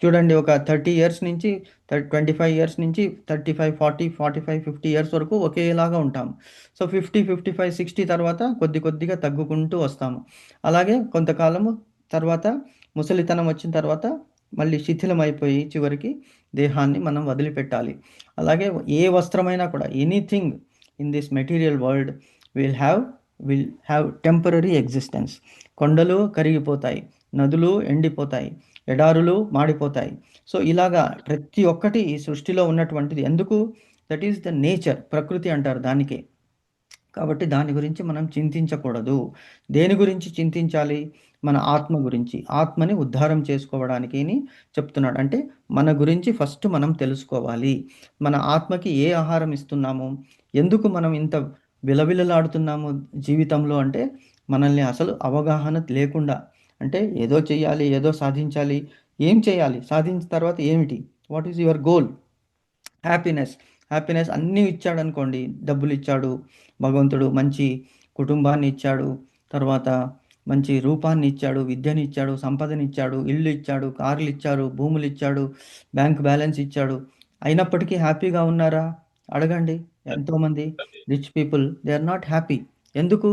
చూడండి, ఒక 30 ఇయర్స్ నుంచి 25 ఇయర్స్ నుంచి 35, 40, 45, 50 ఇయర్స్ వరకు ఒకేలాగా ఉంటాము. సో 50, 55, 60 తర్వాత కొద్దిగా తగ్గుకుంటూ వస్తాము. అలాగే కొంతకాలము తర్వాత ముసలితనం వచ్చిన తర్వాత మళ్ళీ శిథిలం అయిపోయి చివరికి దేహాన్ని మనం వదిలిపెట్టాలి. అలాగే ఏ వస్త్రమైనా కూడా, anything in this material world will have temporary existence. కొండలు కరిగిపోతాయి, నదులు ఎండిపోతాయి, ఎడారులు మాడిపోతాయి. సో ఇలాగా ప్రతి ఒక్కటి ఈ సృష్టిలో ఉన్నటువంటిది. ఎందుకు? దట్ ఈస్ ద నేచర్, ప్రకృతి అంటారు దానికే. కాబట్టి దాని గురించి మనం చింతించకూడదు. దేని గురించి చింతించాలి? మన ఆత్మ గురించి, ఆత్మని ఉద్ధారం చేసుకోవడానికి అని చెప్తున్నాడు. అంటే మన గురించి ఫస్ట్ మనం తెలుసుకోవాలి. మన ఆత్మకి ఏ ఆహారం ఇస్తున్నాము, ఎందుకు మనం ఇంత విలవిలలాడుతున్నాము జీవితంలో అంటే మనల్ని అసలు అవగాహన లేకుండా, అంటే ఏదో చెయ్యాలి, ఏదో సాధించాలి. ఏం చేయాలి? సాధించిన తర్వాత ఏమిటి? What is your goal? Happiness అన్నీ ఇచ్చాడు అనుకోండి. డబ్బులు ఇచ్చాడు భగవంతుడు, మంచి కుటుంబాన్ని ఇచ్చాడు, తర్వాత మంచి రూపాన్ని ఇచ్చాడు, విద్యని ఇచ్చాడు, సంపదని ఇచ్చాడు, ఇల్లు ఇచ్చాడు, కార్లు ఇచ్చాడు, భూములు ఇచ్చాడు, బ్యాంక్ బ్యాలెన్స్ ఇచ్చాడు. అయినప్పటికీ హ్యాపీగా ఉన్నారా? అడగండి. ఎంతోమంది rich people, they are not happy. ఎందుకు?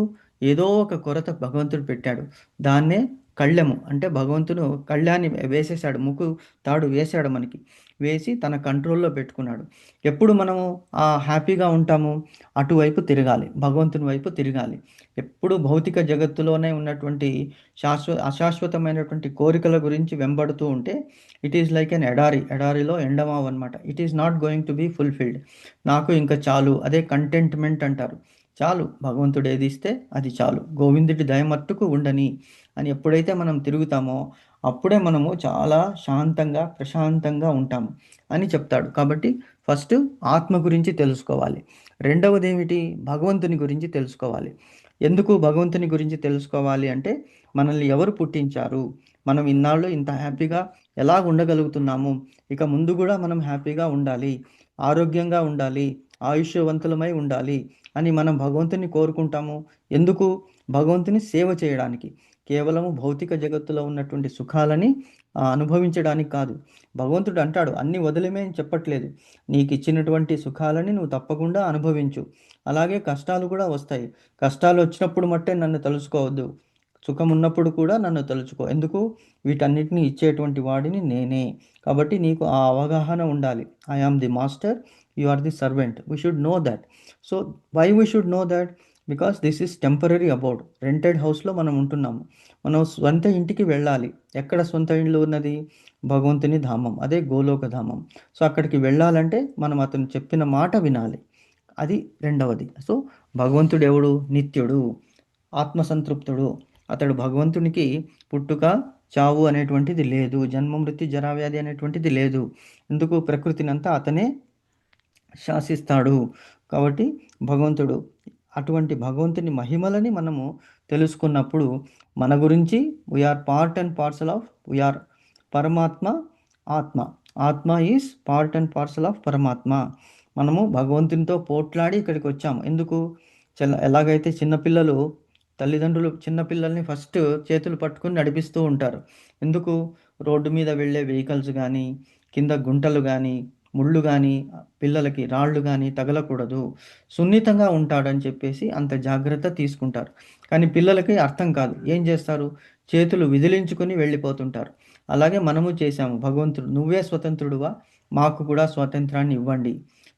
ఏదో ఒక కొరత భగవంతుడు పెట్టాడు, దాన్నే కళ్ళెము అంటే భగవంతుడు కళ్యాన్ని వేసేసాడు, ముక్కు తాడు వేశాడు మనకి, వేసి తన కంట్రోల్లో పెట్టుకున్నాడు. ఎప్పుడు మనము హ్యాపీగా ఉంటాము, అటువైపు తిరగాలి, భగవంతుని వైపు తిరగాలి. ఎప్పుడు భౌతిక జగత్తులోనే ఉన్నటువంటి అశాశ్వతమైనటువంటి కోరికల గురించి వెంబడుతూ ఉంటే ఇట్ ఈస్ లైక్ ఎన్ ఎడారిలో ఎండమావు అనమాట. It is not going to be fulfilled. నాకు ఇంకా చాలు, అదే కంటెంట్మెంట్ అంటారు. చాలు, భగవంతుడు ఏది ఇస్తే అది చాలు, గోవిందుడి దయమట్టుకు ఉండని అని ఎప్పుడైతే మనం తిరుగుతామో అప్పుడే మనము చాలా శాంతంగా ప్రశాంతంగా ఉంటాము అని చెప్తాడు. కాబట్టి ఫస్ట్ ఆత్మ గురించి తెలుసుకోవాలి. రెండవది ఏమిటి, భగవంతుని గురించి తెలుసుకోవాలి. ఎందుకు భగవంతుని గురించి తెలుసుకోవాలి అంటే, మనల్ని ఎవరు పుట్టించారు, మనం ఇన్నాళ్ళు ఇంత హ్యాపీగా ఎలా ఉండగలుగుతున్నాము, ఇక ముందు కూడా మనం హ్యాపీగా ఉండాలి, ఆరోగ్యంగా ఉండాలి, ఆయుష్యవంతులమై ఉండాలి అని మనం భగవంతుని కోరుకుంటాము. ఎందుకు? భగవంతుని సేవ చేయడానికి, కేవలము భౌతిక జగత్తులో ఉన్నటువంటి సుఖాలని అనుభవించడానికి కాదు. భగవంతుడు అంటాడు, అన్ని వదిలేమే అని చెప్పట్లేదు, నీకు ఇచ్చినటువంటి సుఖాలని నువ్వు తప్పకుండా అనుభవించు. అలాగే కష్టాలు కూడా వస్తాయి, కష్టాలు వచ్చినప్పుడు మట్టే నన్ను తలుచుకోవద్దు, సుఖం ఉన్నప్పుడు కూడా నన్ను తలుచుకో. ఎందుకు? వీటన్నిటిని ఇచ్చేటువంటి వాడిని నేనే. కాబట్టి నీకు ఆ అవగాహన ఉండాలి. I am the master, you are the servant. We should know that. So why we should know that? Because this is temporary about. Rented హౌస్లో మనం ఉంటున్నాము, మనం సొంత ఇంటికి వెళ్ళాలి. ఎక్కడ సొంత ఇల్లు ఉన్నది? భగవంతుని ధామం, అదే గోలోక ధామం. సో అక్కడికి వెళ్ళాలంటే మనం అతను చెప్పిన మాట వినాలి, అది రెండవది. సో భగవంతుడు ఎవడు? నిత్యుడు, ఆత్మసంతృప్తుడు. అతడు భగవంతునికి పుట్టుక చావు అనేటువంటిది లేదు, జన్మ మృత్యు జరావ్యాధి అనేటువంటిది లేదు. ఎందుకు? ప్రకృతిని అంతా అతనే శాసిస్తాడు. కాబట్టి భగవంతుడు, అటువంటి భగవంతుని మహిమలని మనము తెలుసుకున్నప్పుడు మన గురించి we are part and parcel of, we are పరమాత్మ ఆత్మ. ఆత్మ is part and parcel of పరమాత్మ. మనము భగవంతునితో పోట్లాడి ఇక్కడికి వచ్చాము. ఎందుకు? ఎలాగైతే చిన్నపిల్లలు తల్లిదండ్రులు చిన్నపిల్లల్ని ఫస్ట్ చేతులు పట్టుకుని నడిపిస్తూ ఉంటారు. ఎందుకు? రోడ్డు మీద వెళ్ళే వెహికల్స్ కానీ, కింద గుంటలు కానీ, ముళ్ళు కానీ, పిల్లలకి రాళ్ళు కానీ తగలకూడదు, సున్నితంగా ఉంటాడని చెప్పేసి అంత జాగ్రత్త తీసుకుంటారు. కానీ పిల్లలకి అర్థం కాదు, ఏం చేస్తారు? చేతులు విదిలించుకొని వెళ్ళిపోతుంటారు. అలాగే మనము చేశాము. భగవంతుడు, నువ్వే స్వతంత్రుడువా, మాకు కూడా స్వాతంత్రాన్ని ఇవ్వండి.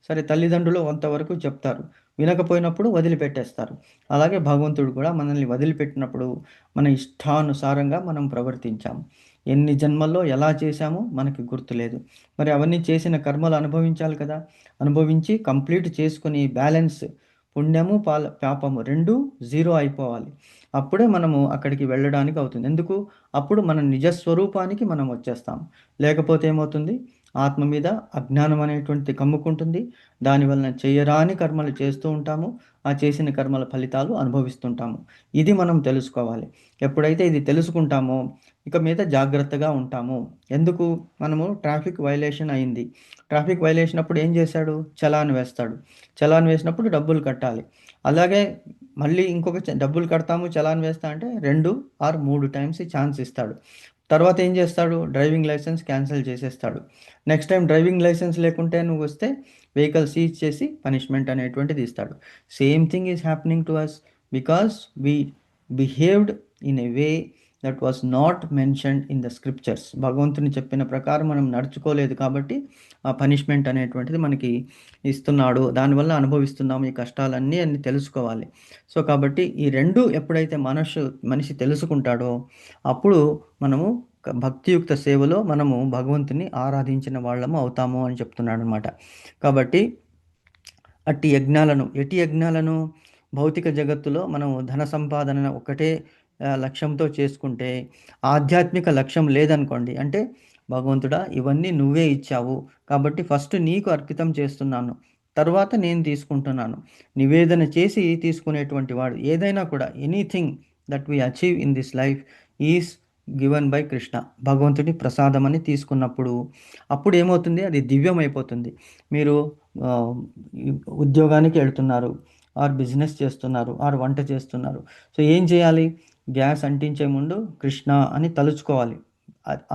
సరే, తల్లిదండ్రులు కొంతవరకు చెప్తారు, వినకపోయినప్పుడు వదిలిపెట్టేస్తారు. అలాగే భగవంతుడు కూడా మనల్ని వదిలిపెట్టినప్పుడు మన ఇష్టానుసారంగా మనం ప్రవర్తించాము. ఎన్ని జన్మల్లో ఎలా చేశామో మనకి గుర్తులేదు. మరి అవన్నీ చేసిన కర్మలు అనుభవించాలి కదా. అనుభవించి కంప్లీట్ చేసుకుని బ్యాలెన్స్, పుణ్యము పాపము రెండు 0 అయిపోవాలి. అప్పుడే మనము అక్కడికి వెళ్ళడానికి అవుతుంది. ఎందుకు? అప్పుడు మన నిజస్వరూపానికి మనం వచ్చేస్తాం. లేకపోతే ఏమవుతుంది? ఆత్మ మీద అజ్ఞానం అనేటువంటిది కమ్ముకుంటుంది. దానివలన చేయరాని కర్మలు చేస్తూ ఉంటాము, ఆ చేసిన కర్మల ఫలితాలు అనుభవిస్తుంటాము. ఇది మనం తెలుసుకోవాలి. ఎప్పుడైతే ఇది తెలుసుకుంటామో ఇక మీద జాగ్రత్తగా ఉంటాము. ఎందుకు? మనము ట్రాఫిక్ వైలేషన్ అయింది, ట్రాఫిక్ వైలేషన్ అప్పుడు ఏం చేశాడు? చలాన్ వేస్తాడు. చలాన్ వేసినప్పుడు డబ్బులు కట్టాలి. అలాగే మళ్ళీ ఇంకొక డబ్బులు కడతాము, చలాన్ వేస్తా అంటే 2 or 3 టైమ్స్ ఛాన్స్ ఇస్తాడు. తర్వాత ఏం చేస్తాడు? డ్రైవింగ్ లైసెన్స్ క్యాన్సిల్ చేసేస్తాడు. నెక్స్ట్ టైం డ్రైవింగ్ లైసెన్స్ లేకుంటే నువ్వు వస్తే వెహికల్ సీజ్ చేసి పనిష్మెంట్ అనేటువంటిది ఇస్తాడు. Same thing is happening to us because we behaved in a way that was not mentioned in the scriptures. భగవంతుని చెప్పిన ప్రకారం మనం నడుచుకోలేదు కాబట్టి ఆ పనిష్మెంట్ అనేటువంటిది మనకి ఇస్తున్నాడు. దానివల్ల అనుభవిస్తున్నాము ఈ కష్టాలన్నీ అని తెలుసుకోవాలి. సో కాబట్టి ఈ రెండు ఎప్పుడైతే మనిషి తెలుసుకుంటాడో అప్పుడు మనము భక్తియుక్త సేవలో మనము భగవంతుని ఆరాధించిన వాళ్ళము అవుతాము అని చెప్తున్నాడు అనమాట. కాబట్టి ఎటి యజ్ఞాలను భౌతిక జగత్తులో మనము ధన సంపాదన ఒకటే లక్ష్యంతో చేసుకుంటే, ఆధ్యాత్మిక లక్ష్యం లేదనుకోండి, అంటే భగవంతుడా ఇవన్నీ నువ్వే ఇచ్చావు కాబట్టి ఫస్ట్ నీకు అర్పితం చేస్తున్నాను, తర్వాత నేను తీసుకుంటున్నాను, నివేదన చేసి తీసుకునేటువంటి వాడు ఏదైనా కూడా, anything that we achieve in this life is given by Krishna. భగవంతుడి ప్రసాదం అని తీసుకున్నప్పుడు అప్పుడు ఏమవుతుంది? అది దివ్యం అయిపోతుంది. మీరు ఉద్యోగానికి వెళ్తున్నారు, ఆర్ బిజినెస్ చేస్తున్నారు, ఆర్ వంట చేస్తున్నారు. సో ఏం చేయాలి? గ్యాస్ అంటించే ముందు కృష్ణ అని తలుచుకోవాలి.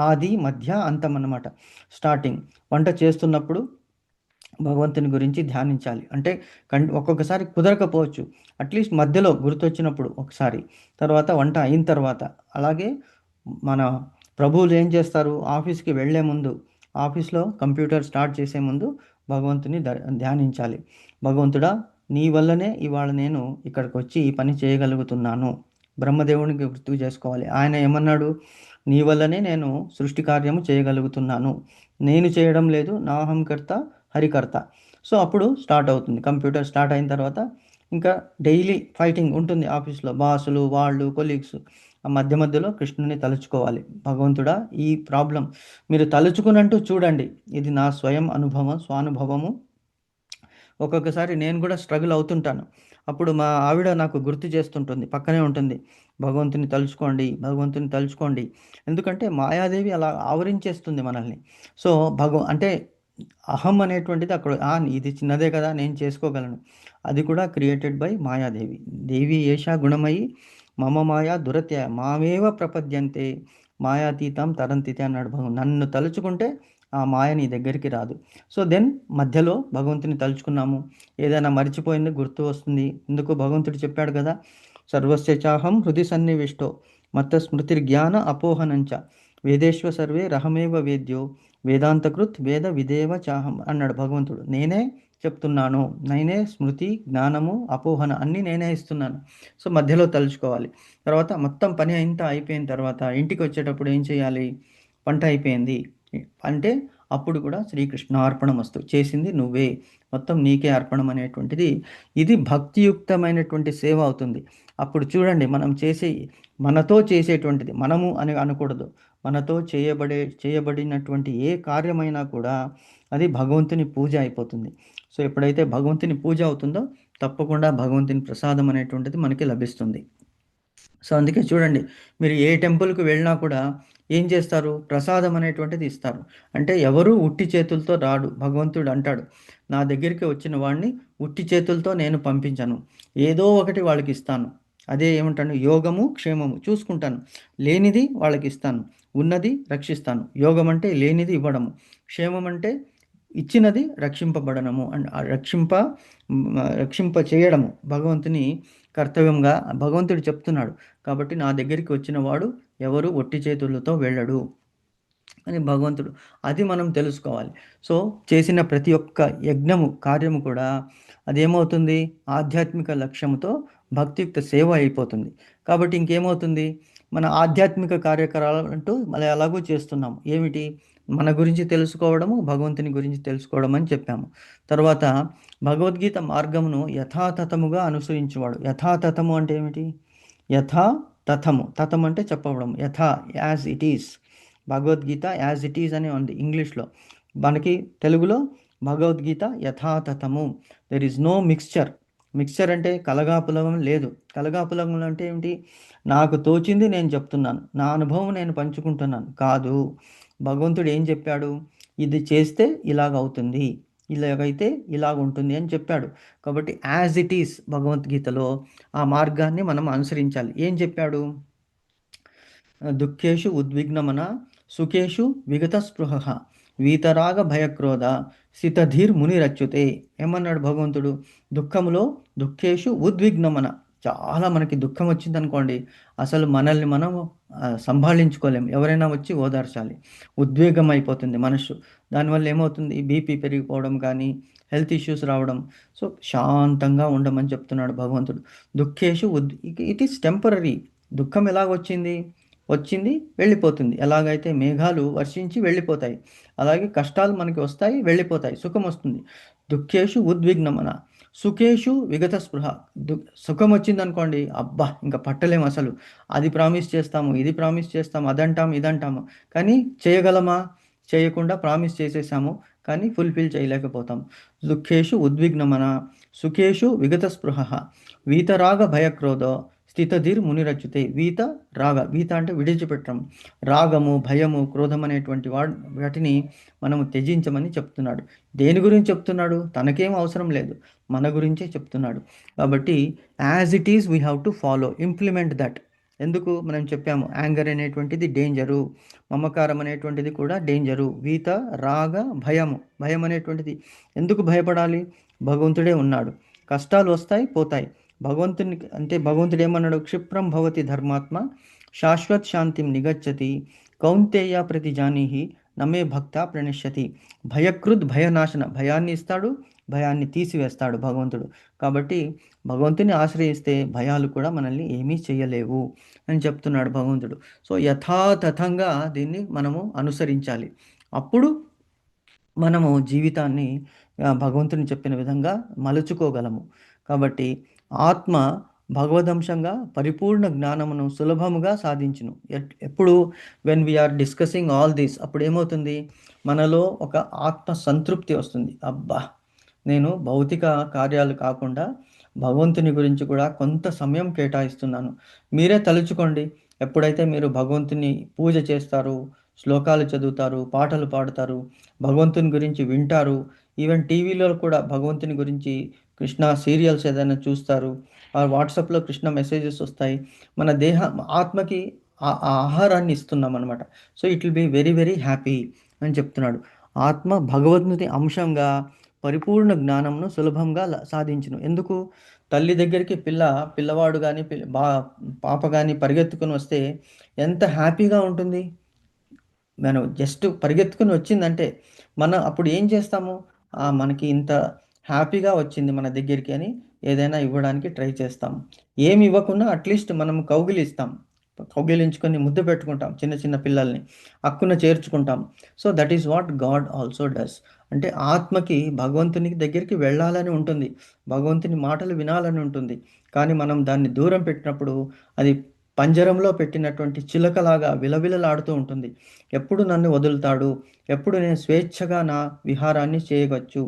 ఆది మధ్య అంతం అన్నమాట. స్టార్టింగ్ వంట చేస్తున్నప్పుడు భగవంతుని గురించి ధ్యానించాలి. అంటే ఒక్కొక్కసారి కుదరకపోవచ్చు, అట్లీస్ట్ మధ్యలో గుర్తొచ్చినప్పుడు ఒకసారి, తర్వాత వంట అయిన తర్వాత, అలాగే మన ప్రభువులు ఏం చేస్తారు, ఆఫీస్కి వెళ్ళే ముందు, ఆఫీస్లో కంప్యూటర్ స్టార్ట్ చేసే ముందు భగవంతుని ధ్యానించాలి. భగవంతుడా, నీ వల్లనే ఇవాళ నేను ఇక్కడికి వచ్చి ఈ పని చేయగలుగుతున్నాను. బ్రహ్మదేవునికి గుర్తు చేసుకోవాలి. ఆయన ఏమన్నాడు, నీ వల్లనే నేను సృష్టి కార్యము చేయగలుగుతున్నాను, నేను చేయడం లేదు, నా అహంకర్త హరికర్త. సో అప్పుడు స్టార్ట్ అవుతుంది. కంప్యూటర్ స్టార్ట్ అయిన తర్వాత ఇంకా డైలీ ఫైటింగ్ ఉంటుంది ఆఫీస్లో, బాసులు, వాళ్ళు, కొలీగ్స్. ఆ మధ్య మధ్యలో కృష్ణుని తలుచుకోవాలి. భగవంతుడా, ఈ ప్రాబ్లం మీరు తలుచుకున్నట్టు చూడండి, ఇది నా స్వయం అనుభవం, స్వానుభవము. ఒక్కొక్కసారి నేను కూడా స్ట్రగుల్ అవుతుంటాను. అప్పుడు మా ఆవిడ నాకు గుర్తు చేస్తుంటుంది, పక్కనే ఉంటుంది, భగవంతుని తలుచుకోండి, భగవంతుని తలుచుకోండి. ఎందుకంటే మాయాదేవి అలా ఆవరించేస్తుంది మనల్ని. సో అంటే అహం అనేటువంటిది అక్కడ, ఇది చిన్నదే కదా, నేను చేసుకోగలను, అది కూడా క్రియేటెడ్ బై మాయాదేవి. దేవి ఏషా గుణమయి మమ మాయా దురత్య మామేవ ప్రపద్యంతే మాయాతీతం తరంతితే అన్నాడు భగవంతుడు. నన్ను తలుచుకుంటే ఆ మాయ నీ దగ్గరికి రాదు. సో దెన్ మధ్యలో భగవంతుని తలుచుకున్నాము, ఏదైనా మర్చిపోయింది గుర్తు వస్తుంది. ఎందుకు భగవంతుడు చెప్పాడు కదా, సర్వస్య చాహం హృది సన్నివిష్టో మత్త స్మృతిర్జ్ఞాన అపోహనంచ వేదేశ్వ సర్వే రహమేవ వేద్యో వేదాంతకృత్ వేద విదేవ చాహం అన్నాడు భగవంతుడు. నేనే చెప్తున్నాను, నేనే స్మృతి, జ్ఞానము, అపోహన అన్నీ నేనే ఇస్తున్నాను. సో మధ్యలో తలుచుకోవాలి. తర్వాత మొత్తం పని అంతా అయిపోయిన తర్వాత ఇంటికి వచ్చేటప్పుడు ఏం చేయాలి, వంట అయిపోయింది అంటే అప్పుడు కూడా శ్రీకృష్ణ అర్పణమస్తు, చేసింది నువ్వే, మొత్తం నీకే అర్పణం అనేటువంటిది, ఇది భక్తియుక్తమైనటువంటి సేవ అవుతుంది. అప్పుడు చూడండి, మనం మనతో చేసేటువంటిది, మనము అని అనకూడదు, మనతో చేయబడినటువంటి ఏ కార్యమైనా కూడా అది భగవంతుని పూజ అయిపోతుంది. సో ఎప్పుడైతే భగవంతుని పూజ అవుతుందో తప్పకుండా భగవంతుని ప్రసాదం అనేటువంటిది మనకి లభిస్తుంది. సో అందుకే చూడండి, మీరు ఏ టెంపుల్కి వెళ్ళినా కూడా ఏం చేస్తారు, ప్రసాదం అనేటువంటిది ఇస్తారు. అంటే ఎవరు ఉట్టి చేతులతో రాడు. భగవంతుడు అంటాడు, నా దగ్గరికి వచ్చిన వాడిని ఉట్టి చేతులతో నేను పంపించను, ఏదో ఒకటి వాళ్ళకి ఇస్తాను. అదే ఏమంటాను, యోగము క్షేమము చూసుకుంటాను, లేనిది వాళ్ళకి ఇస్తాను, ఉన్నది రక్షిస్తాను. యోగం అంటే లేనిది ఇవ్వడము, క్షేమం అంటే ఇచ్చినది రక్షింపబడనము, అండ్ రక్షింప చేయడము భగవంతుని కర్తవ్యంగా భగవంతుడు చెప్తున్నాడు. కాబట్టి నా దగ్గరికి వచ్చిన వాడు ఎవరు ఒట్టి చేతులతో వెళ్ళడు అని భగవంతుడు, అది మనం తెలుసుకోవాలి. సో చేసిన ప్రతి ఒక్క యజ్ఞము కార్యము కూడా అదేమవుతుంది, ఆధ్యాత్మిక లక్ష్యంతో భక్తియుక్త సేవ అయిపోతుంది. కాబట్టి ఇంకేమవుతుంది, మన ఆధ్యాత్మిక కార్యకలాపాలు అంటూ మళ్ళీ ఎలాగూ చేస్తున్నాము. ఏమిటి, మన గురించి తెలుసుకోవడము, భగవంతుని గురించి తెలుసుకోవడం అని చెప్పాము. తర్వాత భగవద్గీత మార్గమును యథాతథముగా అనుసరించేవాడు. యథాతథము అంటే ఏమిటి, యథాతథము, తథం అంటే చెప్పవడం, యథా as it is. Bhagavad Gita as it is అని ఉంది ఇంగ్లీష్లో, మనకి తెలుగులో భగవద్గీత యథాతథము. There is no mixture. Mixture అంటే కలగాపులగం లేదు. కలగాపులగం అంటే ఏమిటి, నాకు తోచింది నేను చెప్తున్నాను, నా అనుభవం నేను పంచుకుంటున్నాను కాదు. భగవంతుడు ఏం చెప్పాడు, ఇది చేస్తే ఇలాగవుతుంది, ఇలాగైతే ఇలాగ ఉంటుంది అని చెప్పాడు. కాబట్టి యాజ్ ఇట్ ఈస్ భగవద్గీతలో ఆ మార్గాన్ని మనం అనుసరించాలి. ఏం చెప్పాడు, దుఃఖేషు ఉద్విగ్నమన సుఖేషు విగత స్పృహ వీతరాగ భయక్రోధ స్థితధీర్ మునిరచ్యుతే. ఏమన్నాడు భగవంతుడు, దుఃఖేషు ఉద్విగ్నమన, చాలా మనకి దుఃఖం వచ్చింది అనుకోండి, అసలు మనల్ని మనం సంభాళించుకోలేము, ఎవరైనా వచ్చి ఓదార్చాలి, ఉద్వేగం అయిపోతుంది మనసు. దానివల్ల ఏమవుతుంది, బీపీ పెరిగిపోవడం కానీ హెల్త్ ఇష్యూస్ రావడం. సో శాంతంగా ఉండమని చెప్తున్నాడు భగవంతుడు. దుఃఖేషు ఇట్ ఈస్ టెంపరీ. దుఃఖం ఎలాగొచ్చింది, వచ్చింది వెళ్ళిపోతుంది. ఎలాగైతే మేఘాలు వర్షించి వెళ్ళిపోతాయి, అలాగే కష్టాలు మనకి వస్తాయి వెళ్ళిపోతాయి, సుఖం వస్తుంది. దుఃఖేషు ఉద్విగ్నమన సుఖేషు విగత స్పృహ. సుఖం వచ్చింది అనుకోండి, అబ్బా ఇంకా పట్టలేము అసలు, అది ప్రామిస్ చేస్తాము, ఇది ప్రామిస్ చేస్తాము, అదంటాము ఇదంటాము, కానీ చేయగలమా, చేయకుండా ప్రామిస్ చేసేసాము కానీ ఫుల్ఫిల్ చేయలేకపోతాం. దుఃఖేషు ఉద్విగ్నమన సుఖేషు విగత స్పృహ వీతరాగ భయక్రోధ స్థితధీర్ మునిరచ్యుతే. వీత అంటే విడిచిపెట్టడం, రాగము, భయము, క్రోధం అనేటువంటి వాటిని మనము త్యజించమని చెప్తున్నాడు. దేని గురించి చెప్తున్నాడు, తనకేం అవసరం లేదు, మన గురించే చెప్తున్నాడు. కాబట్టి as it is we have to follow, implement that. ఎందుకు మనం చెప్పాము, యాంగర్ అనేటువంటిది డేంజరు, మమకారం అనేటువంటిది కూడా డేంజరు, వీత రాగ భయం అనేటువంటిది. ఎందుకు భయపడాలి, భగవంతుడే ఉన్నాడు, కష్టాలు వస్తాయి పోతాయి. భగవంతుడు ఏమన్నాడు, క్షిప్రం భవతి ధర్మాత్మ శాశ్వత్ శాంతిం నిగచ్చతి కౌంతేయ ప్రతిజానీహి నమే భక్త ప్రణశ్యతి. భయకృద్ భయనాశన, భయాన్ని ఇస్తాడు, భయాన్ని తీసివేస్తాడు భగవంతుడు. కాబట్టి భగవంతుని ఆశ్రయిస్తే భయాలు కూడా మనల్ని ఏమీ చేయలేవు అని చెప్తున్నాడు భగవంతుడు. సో యథాతథంగా దీన్ని మనము అనుసరించాలి. అప్పుడు మనము జీవితాన్ని భగవంతుని చెప్పిన విధంగా మలుచుకోగలము. కాబట్టి ఆత్మ భగవదంశంగా పరిపూర్ణ జ్ఞానమును సులభముగా సాధించును. ఎప్పుడు when we are discussing all these, అప్పుడు ఏమవుతుంది, మనలో ఒక ఆత్మ సంతృప్తి వస్తుంది. అబ్బా, నేను భౌతిక కార్యాలు కాకుండా భగవంతుని గురించి కూడా కొంత సమయం కేటాయిస్తున్నాను. మీరే తలుచుకోండి, ఎప్పుడైతే మీరు భగవంతుని పూజ చేస్తారు, శ్లోకాలు చదువుతారు, పాటలు పాడుతారు, భగవంతుని గురించి వింటారు, ఈవెన్ టీవీలో కూడా భగవంతుని గురించి కృష్ణ సీరియల్స్ ఏదైనా చూస్తారు, వాట్సాప్లో కృష్ణ మెసేజెస్ వస్తాయి, మన ఆత్మకి ఆ ఆహారాన్ని ఇస్తున్నాం అనమాట. So it will be very very happy అని చెప్తున్నాడు. ఆత్మ భగవంతుని అంశంగా పరిపూర్ణ జ్ఞానంను సులభంగా సాధించును. ఎందుకు? తల్లి దగ్గరికి పిల్లవాడు కానీ పాప కానీ పరిగెత్తుకుని వస్తే ఎంత హ్యాపీగా ఉంటుంది. మనం జస్ట్ పరిగెత్తుకుని వచ్చిందంటే మనం అప్పుడు ఏం చేస్తాము, మనకి ఇంత హ్యాపీగా వచ్చింది మన దగ్గరికి అని ఏదైనా ఇవ్వడానికి ట్రై చేస్తాం. ఏమి ఇవ్వకుండా అట్లీస్ట్ మనం కౌగిలిస్తాం, కౌగిలించుకొని ముద్దు పెట్టుకుంటాం చిన్న చిన్న పిల్లల్ని, అక్కున చేర్చుకుంటాం. So that is what God also does. అంటే ఆత్మకి భగవంతుని దగ్గరికి వెళ్ళాలని ఉంటుంది, భగవంతుని మాటలు వినాలని ఉంటుంది. కానీ మనం దాన్ని దూరం పెట్టినప్పుడు అది పంజరంలో పెట్టినటువంటి చిలకలాగా విలవిలలాడుతూ ఉంటుంది. ఎప్పుడు నన్ను వదులుతాడు, ఎప్పుడు నేను స్వేచ్ఛగా నా విహారాన్ని చేయవచ్చు,